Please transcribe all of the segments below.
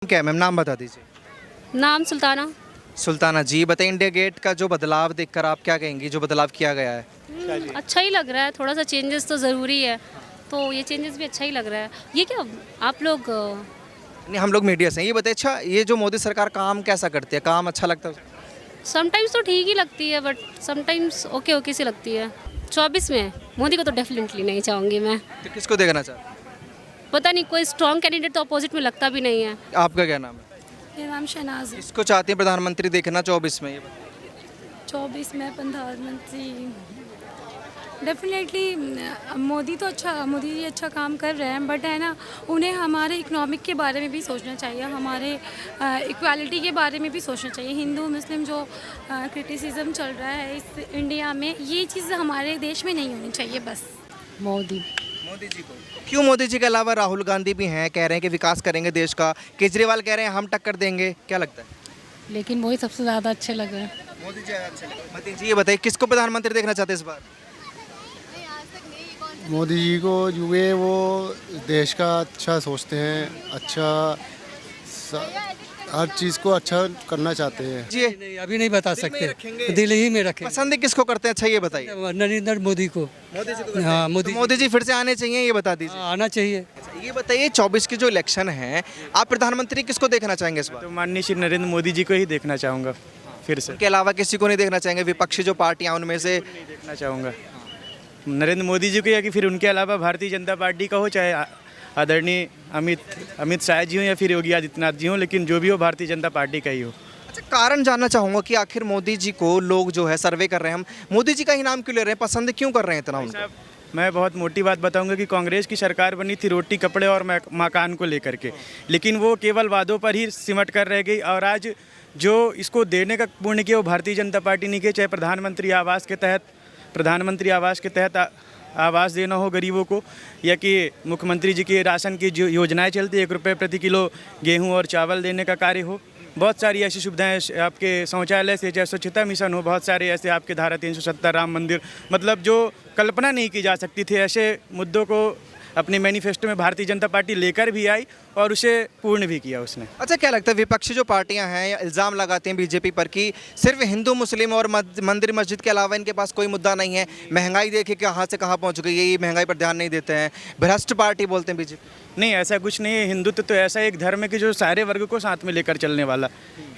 क्या है मैम, नाम बता दीजिए। नाम सुल्ताना। सुल्ताना जी, बताइए इंडिया गेट का जो बदलाव देखकर आप क्या कहेंगी, जो बदलाव किया गया है? अच्छा ही लग रहा है, थोड़ा सा चेंजेस तो ज़रूरी है, तो ये चेंजेस भी अच्छा ही लग रहा है। ये क्या आप लोग नहीं, हम लोग मीडिया से हैं। ये बताइए, अच्छा ये जो मोदी सरकार काम कैसा करती है, काम अच्छा लगता है? समटाइम्स तो ठीक ही लगती है, बट समटाइम्स ओके ओके सी लगती है। 24 में मोदी को तो डेफिनेटली नहीं चाहूँगी मैं। तो किसको देखना चाहते हैं? पता नहीं, कोई स्ट्रॉन्ग कैंडिडेट तो अपोजिट में लगता भी नहीं है। आपका क्या नाम है? मेरा नाम शहनाज है। किसको चाहती हैं प्रधानमंत्री देखना 24 में, ये बताइए। 24 में प्रधानमंत्री डेफिनेटली मोदी जी अच्छा काम कर रहे हैं, बट है ना, उन्हें हमारे इकोनॉमिक के बारे में भी सोचना चाहिए, हमारे इक्वालिटी के बारे में भी सोचना चाहिए। हिंदू मुस्लिम जो क्रिटिसिज्म चल रहा है इस इंडिया में, ये चीज़ हमारे देश में नहीं होनी चाहिए। बस मोदी। मोदी जी को क्यों? मोदी जी के अलावा राहुल गांधी भी हैं, कह रहे हैं कि विकास करेंगे देश का। केजरीवाल कह रहे हैं हम टक्कर देंगे, क्या लगता है? लेकिन वही सबसे ज़्यादा अच्छे लग रहे हैं। मोदी जी अच्छे लगे। मतीन जी, ये बताइए किसको प्रधानमंत्री देखना चाहते हैं इस बार? मोदी जी को जो है वो देश का अच्छा सोचते हैं, हर चीज़ को अच्छा करना चाहते हैं। जी, नहीं, अभी नहीं बता सकते। दिल्ली ही में रखें। पसंद किसको करते हैं? अच्छा ये बताइए। नरेंद्र मोदी को। मोदी जी को। हाँ, मोदी। मोदी जी फिर से आने चाहिए, ये बता दीजिए। आना चाहिए। अच्छा, ये बताइए 24 की जो इलेक्शन है, आप प्रधानमंत्री किसको देखना चाहेंगे इस बार? तो माननीय श्री नरेंद्र मोदी जी को ही देखना चाहूँगा फिर से। उनके अलावा किसी को नहीं देखना चाहेंगे? विपक्षी जो पार्टियां उनमें से देखना चाहूँगा नरेंद्र मोदी जी को, या कि फिर उनके अलावा भारतीय जनता पार्टी का हो, चाहे आदरणीय अमित शाह जी हो या फिर योगी आदित्यनाथ जी हो, लेकिन जो भी हो भारतीय जनता पार्टी का ही हो। अच्छा, कारण जानना चाहूंगा कि आखिर मोदी जी को लोग जो है सर्वे कर रहे हैं, हम मोदी जी का ही नाम क्यों ले रहे हैं, पसंद क्यों कर रहे हैं इतना उनको? साहब, मैं बहुत मोटी बात बताऊंगा कि कांग्रेस की सरकार बनी थी रोटी कपड़े और मकान को लेकर के, लेकिन वो केवल वादों पर ही सिमट कर रह गई। और आज जो इसको देने का पुण्य किया वो भारतीय जनता पार्टी नहीं किया, चाहे प्रधानमंत्री आवास के तहत आवास देना हो गरीबों को, या कि मुख्यमंत्री जी की राशन की जो योजनाएं चलती है 1 रुपये प्रति किलो गेहूं और चावल देने का कार्य हो, बहुत सारी ऐसी सुविधाएं आपके शौचालय से, चाहे स्वच्छता मिशन हो, बहुत सारे ऐसे आपके धारा 370 राम मंदिर, मतलब जो कल्पना नहीं की जा सकती थी, ऐसे मुद्दों को अपने मैनिफेस्टो में भारतीय जनता पार्टी लेकर भी आई और उसे पूर्ण भी किया उसने। अच्छा, क्या लगता है विपक्षी जो पार्टियां हैं या इल्ज़ाम लगाते हैं बीजेपी पर कि सिर्फ हिंदू मुस्लिम और मंदिर मस्जिद के अलावा इनके पास कोई मुद्दा नहीं है, महंगाई देखिए कहाँ से कहाँ पहुंच गई है, ये महंगाई पर ध्यान नहीं देते हैं, भ्रष्ट पार्टी बोलते हैं बीजेपी? नहीं, ऐसा कुछ नहीं है। हिंदुत्व तो ऐसा एक धर्म है कि जो सारे वर्ग को साथ में लेकर चलने वाला।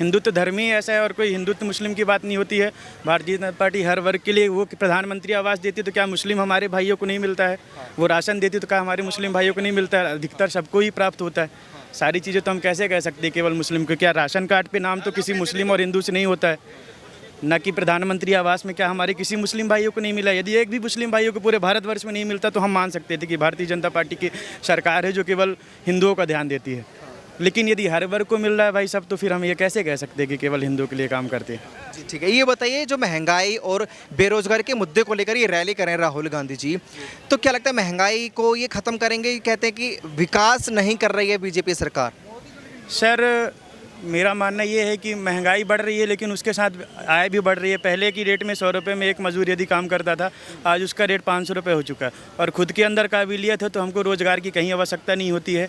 हिंदुत्व धर्म ही ऐसा है, और कोई हिंदुत्व मुस्लिम की बात नहीं होती है। भारतीय जनता पार्टी हर वर्ग के लिए, वो प्रधानमंत्री आवास देती है तो क्या मुस्लिम हमारे भाइयों को नहीं मिलता है? वो राशन देती तो क्या हमारे मुस्लिम भाइयों को नहीं मिलता है? अधिकतर सबको ही प्राप्त होता है। सारी चीज़ें तो हम कैसे कह सकते हैं केवल मुस्लिम को? क्या राशन कार्ड पे नाम तो किसी मुस्लिम और हिंदू से नहीं होता है? न कि प्रधानमंत्री आवास में क्या हमारे किसी मुस्लिम भाइयों को नहीं मिला? यदि एक भी मुस्लिम भाइयों को पूरे भारतवर्ष में नहीं मिलता तो हम मान सकते थे कि भारतीय जनता पार्टी की सरकार है जो केवल हिंदुओं का ध्यान देती है। लेकिन यदि हर वर्ग को मिल रहा है भाई सब, तो फिर हम ये कैसे कह सकते हैं कि केवल हिंदुओं के लिए काम करते हैं? जी ठीक है, ये बताइए जो महंगाई और बेरोजगारी के मुद्दे को लेकर ये रैली करें राहुल गांधी जी, तो क्या लगता है महंगाई को ये ख़त्म करेंगे? कहते हैं कि विकास नहीं कर रही है बीजेपी सरकार। सर, मेरा मानना ये है कि महंगाई बढ़ रही है, लेकिन उसके साथ आय भी बढ़ रही है। पहले की रेट में 100 रुपये में एक मजदूर यदि काम करता था, आज उसका रेट 500 रुपये हो चुका है। और खुद के अंदर काबिलियत है तो हमको रोज़गार की कहीं आवश्यकता नहीं होती है।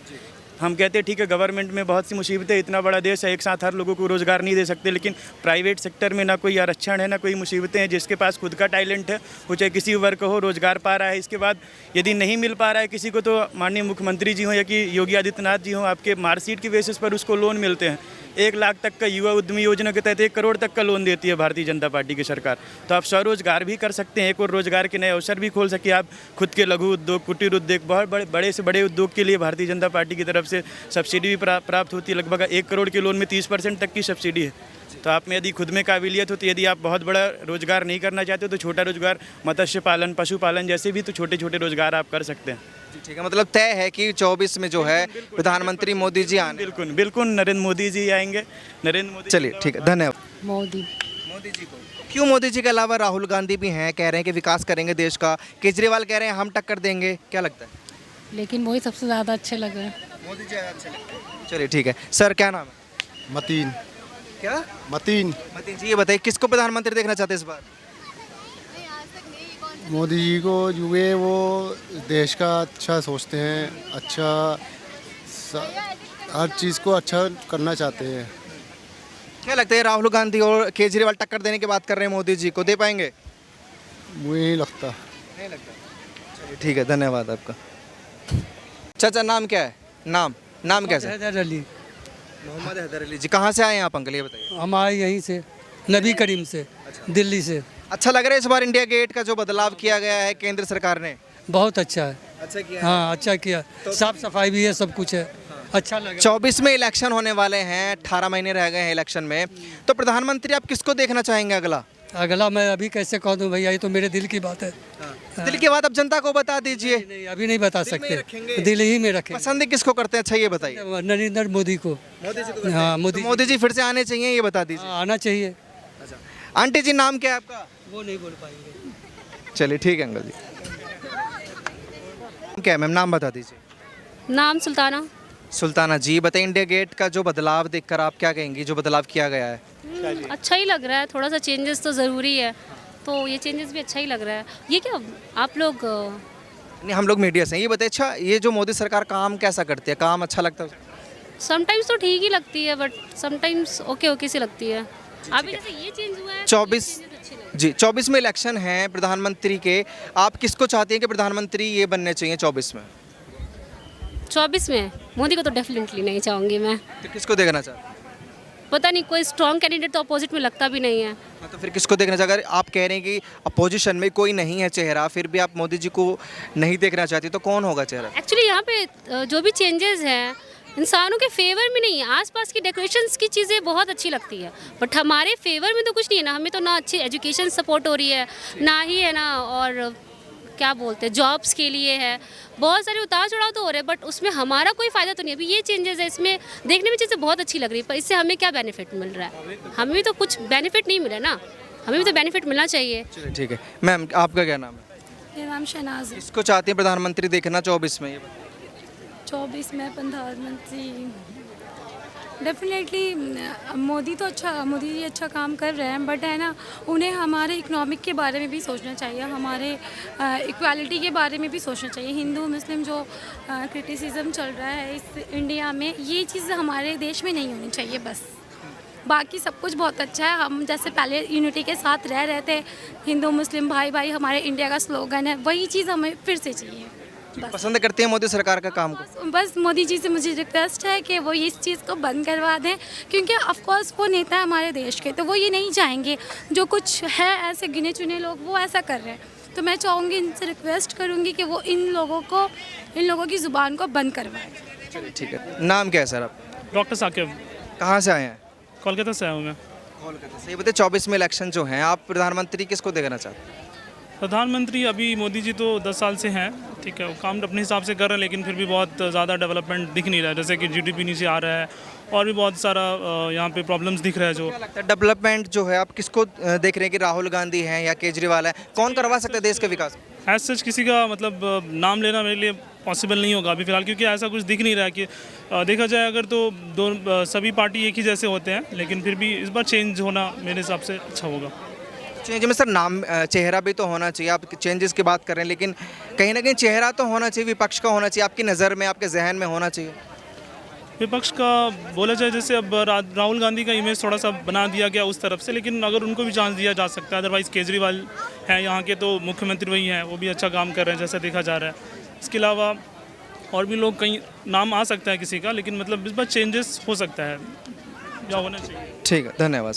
हम कहते हैं ठीक है, गवर्नमेंट में बहुत सी मुसीबतें, इतना बड़ा देश है, एक साथ हर लोगों को रोज़गार नहीं दे सकते, लेकिन प्राइवेट सेक्टर में ना कोई आरक्षण है, ना कोई मुसीबतें हैं। जिसके पास खुद का टैलेंट है वो चाहे किसी वर्ग का हो रोज़गार पा रहा है। इसके बाद यदि नहीं मिल पा रहा है किसी को, तो माननीय मुख्यमंत्री जी हों या कि योगी आदित्यनाथ जी हों, आपके मार्कशीट की बेसिस पर उसको लोन मिलते हैं। 1 लाख तक का युवा उद्यमी योजना के तहत 1 करोड़ तक का लोन देती है भारतीय जनता पार्टी की सरकार। तो आप स्वरोजगार भी कर सकते हैं, एक और रोजगार के नए अवसर भी खोल सके आप। खुद के लघु उद्योग, कुटीर उद्योग, बहुत बड़े से बड़े उद्योग के लिए भारतीय जनता पार्टी की तरफ से सब्सिडी भी प्राप्त होती है। लगभग 1 करोड़ के लोन में 30% तक की सब्सिडी है। तो आप में यदि खुद में काबिलियत हो, तो यदि आप बहुत बड़ा रोजगार नहीं करना चाहते हो तो छोटा रोजगार, मत्स्य पालन, पशुपालन जैसे भी तो छोटे छोटे रोजगार आप कर सकते हैं। ठीक है, मतलब तय है कि 24 में जो है प्रधानमंत्री मोदी जी आने। बिल्कुल बिल्कुल, नरेंद्र मोदी जी आएंगे। नरेंद्र मोदी। चलिए ठीक है, धन्यवाद। मोदी। मोदी जी को क्यों? मोदी जी के अलावा राहुल गांधी भी हैं, कह रहे हैं कि विकास करेंगे देश का। केजरीवाल कह रहे हैं हम टक्कर देंगे, क्या लगता है? लेकिन वही सबसे ज़्यादा अच्छे लग रहे हैं। मोदी जी अच्छे लगते हैं। चलिए ठीक है, सर क्या नाम है? मतीन क्या? मतीन मतीन जी, ये बताइए किसको प्रधानमंत्री देखना चाहते हैं इस बार? मोदी जी को जो है वो देश का अच्छा सोचते हैं, हर चीज़ को अच्छा करना चाहते हैं। क्या लगता है राहुल गांधी और केजरीवाल टक्कर देने की बात कर रहे हैं मोदी जी को, दे पाएंगे? मुझे नहीं लगता। नहीं लगता। चलिए ठीक है, धन्यवाद आपका। चाचा नाम क्या है? नाम कैसे? हैदर अली। मोहम्मद हैदर अली जी। कहाँ से आए हैं आप अंकल, ये बताइए। हम आए यहीं से, नबी करीम से, दिल्ली से। अच्छा लग रहा है इस बार इंडिया गेट का जो बदलाव किया गया है केंद्र सरकार ने? बहुत अच्छा है। अच्छा किया। हाँ अच्छा किया, साफ सफाई भी है, सब कुछ है, अच्छा लगा। 24 में इलेक्शन होने वाले हैं, 18 महीने रह गए हैं इलेक्शन में, तो प्रधानमंत्री आप किसको देखना चाहेंगे अगला? अगला मैं अभी कैसे कह दूं भैया, ये तो मेरे दिल की बात है। दिल की बात आप जनता को बता दीजिए। नहीं अभी नहीं बता दिल में ही सकते, रखेंगे। दिल ही में रखें। पसंद किसको करते हैं, अच्छा ये बताइए। नरेंद्र मोदी को। मोदी जी को। हाँ तो मोदी मोदी जी फिर से आने चाहिए, ये बता दीजिए। हाँ, आना चाहिए। आंटी जी नाम क्या है आपका? वो नहीं बोल पाएंगे। चलिए ठीक है अंकल जी। क्या है मैम, नाम बता दीजिए। नाम सुल्ताना। सुल्ताना जी, बताइए इंडिया गेट का जो बदलाव देखकर आप क्या कहेंगी, जो बदलाव किया गया है? अच्छा ही लग रहा है, थोड़ा सा चेंजेस तो ज़रूरी है, तो ये चेंजेस भी अच्छा ही लग रहा है। ये क्या आप लोग नहीं, हम लोग मीडिया से हैं। ये बताइए, अच्छा ये जो मोदी सरकार काम कैसा करती है, काम अच्छा लगता है? समटाइम्स तो ठीक ही लगती है, बट समटाइम्स ओके से लगती है। अभी जैसे ये चेंज हुआ है, 24 changes अच्छे लग रहे जी 24 में इलेक्शन हैं प्रधानमंत्री के, आप किसको चाहती हैं कि प्रधानमंत्री ये बनने चाहिए 24 में? हैं। 24 में मोदी को तो डेफिनेटली नहीं चाहूँगी मैं। तो किसको देखना चाहते हैं? पता नहीं, कोई स्ट्रॉन्ग कैंडिडेट तो अपोजिट में लगता भी नहीं है। हाँ, तो फिर किसको देखना चाहिए? अगर आप कह रहे हैं कि अपोजिशन में कोई नहीं है चेहरा, फिर भी आप मोदी जी को नहीं देखना चाहती, तो कौन होगा चेहरा? एक्चुअली यहाँ पे जो भी चेंजेस हैं इंसानों के फेवर में नहीं है। आसपास की डेकोरेशंस की चीज़ें बहुत अच्छी लगती है, बट हमारे फेवर में तो कुछ नहीं है ना। हमें तो ना अच्छी एजुकेशन सपोर्ट हो रही है, ना ही है ना, और क्या बोलते हैं जॉब्स के लिए है। बहुत सारे उतार चढ़ाव तो हो रहे हैं, बट उसमें हमारा कोई फ़ायदा तो नहीं है। अभी ये चेंजेस है, इसमें देखने में चीज़ें बहुत अच्छी लग रही है, पर इससे हमें क्या बेनिफिट मिल रहा है? हमें भी तो कुछ बेनिफिट नहीं मिला ना, हमें भी तो बेनिफिट मिलना चाहिए। चलिए ठीक है। मैम आपका क्या नाम है? मेरा नाम शहनाज है। किसको चाहती हैं प्रधानमंत्री देखना 24 में, ये बताइए। 24 में प्रधानमंत्री डेफिनेटली मोदी जी अच्छा काम कर रहे हैं, बट है ना, उन्हें हमारे इकोनॉमिक के बारे में भी सोचना चाहिए, हमारे इक्वालिटी के बारे में भी सोचना चाहिए। हिंदू मुस्लिम जो क्रिटिसिज्म चल रहा है इस इंडिया में, ये चीज़ हमारे देश में नहीं होनी चाहिए। बस बाकी सब कुछ बहुत अच्छा है। हम जैसे पहले यूनिटी के साथ रह रहे थे, हिंदू मुस्लिम भाई भाई हमारे इंडिया का स्लोगन है, वही चीज़ हमें फिर से चाहिए। बस पसंद करती हैं मोदी सरकार का काम को? बस मोदी जी से मुझे रिक्वेस्ट है कि वो इस चीज़ को बंद करवा दें, क्योंकि ऑफ कोर्स वो नेता है हमारे देश के, तो वो ये नहीं चाहेंगे। जो कुछ है ऐसे गिने चुने लोग वो ऐसा कर रहे हैं, तो मैं चाहूँगी, इनसे रिक्वेस्ट करूँगी कि वो इन लोगों की ज़ुबान को बंद करवाएं। चलिए ठीक है। नाम क्या है सर आप? डॉक्टर साकिब, कहाँ से आए हैं? कोलकाता से आया हूँ मैं। कोलकाता से। ये बताइए 24 में इलेक्शन जो हैं, आप प्रधानमंत्री किसको देखना चाहते हैं? प्रधानमंत्री अभी मोदी जी तो 10 साल से हैं, ठीक है, वो काम अपने हिसाब से कर रहे हैं, लेकिन फिर भी बहुत ज़्यादा डेवलपमेंट दिख नहीं रहा है। जैसे कि जीडीपी नीचे आ रहा है, और भी बहुत सारा यहाँ पे प्रॉब्लम्स दिख रहा है। जो क्या लगता है डेवलपमेंट जो है, आप किसको देख रहे हैं कि राहुल गांधी हैं या केजरीवाल है, कौन करवा सकता है देश का विकास? एज सच किसी का मतलब नाम लेना मेरे लिए पॉसिबल नहीं होगा अभी फ़िलहाल, क्योंकि ऐसा कुछ दिख नहीं रहा है कि देखा जाए अगर तो सभी पार्टी एक ही जैसे होते हैं, लेकिन फिर भी इस बार चेंज होना मेरे हिसाब से अच्छा होगा। चेंज में सर नाम चेहरा भी तो होना चाहिए। आप चेंजेस की बात कर रहे हैं, लेकिन कहीं ना कहीं चेहरा तो होना चाहिए, विपक्ष का होना चाहिए, आपकी नज़र में, आपके जहन में होना चाहिए। विपक्ष का बोला जाए, जैसे अब राहुल गांधी का इमेज थोड़ा सा बना दिया गया उस तरफ से, लेकिन अगर उनको भी चांस दिया जा सकता है। अदरवाइज़ केजरीवाल हैं यहाँ के, तो मुख्यमंत्री वही हैं, वो भी अच्छा काम कर रहे हैं जैसा देखा जा रहा है। इसके अलावा और भी लोग, कहीं नाम आ सकता है किसी का, लेकिन मतलब इस बार चेंजेस हो सकता है या होना चाहिए। ठीक है, धन्यवाद।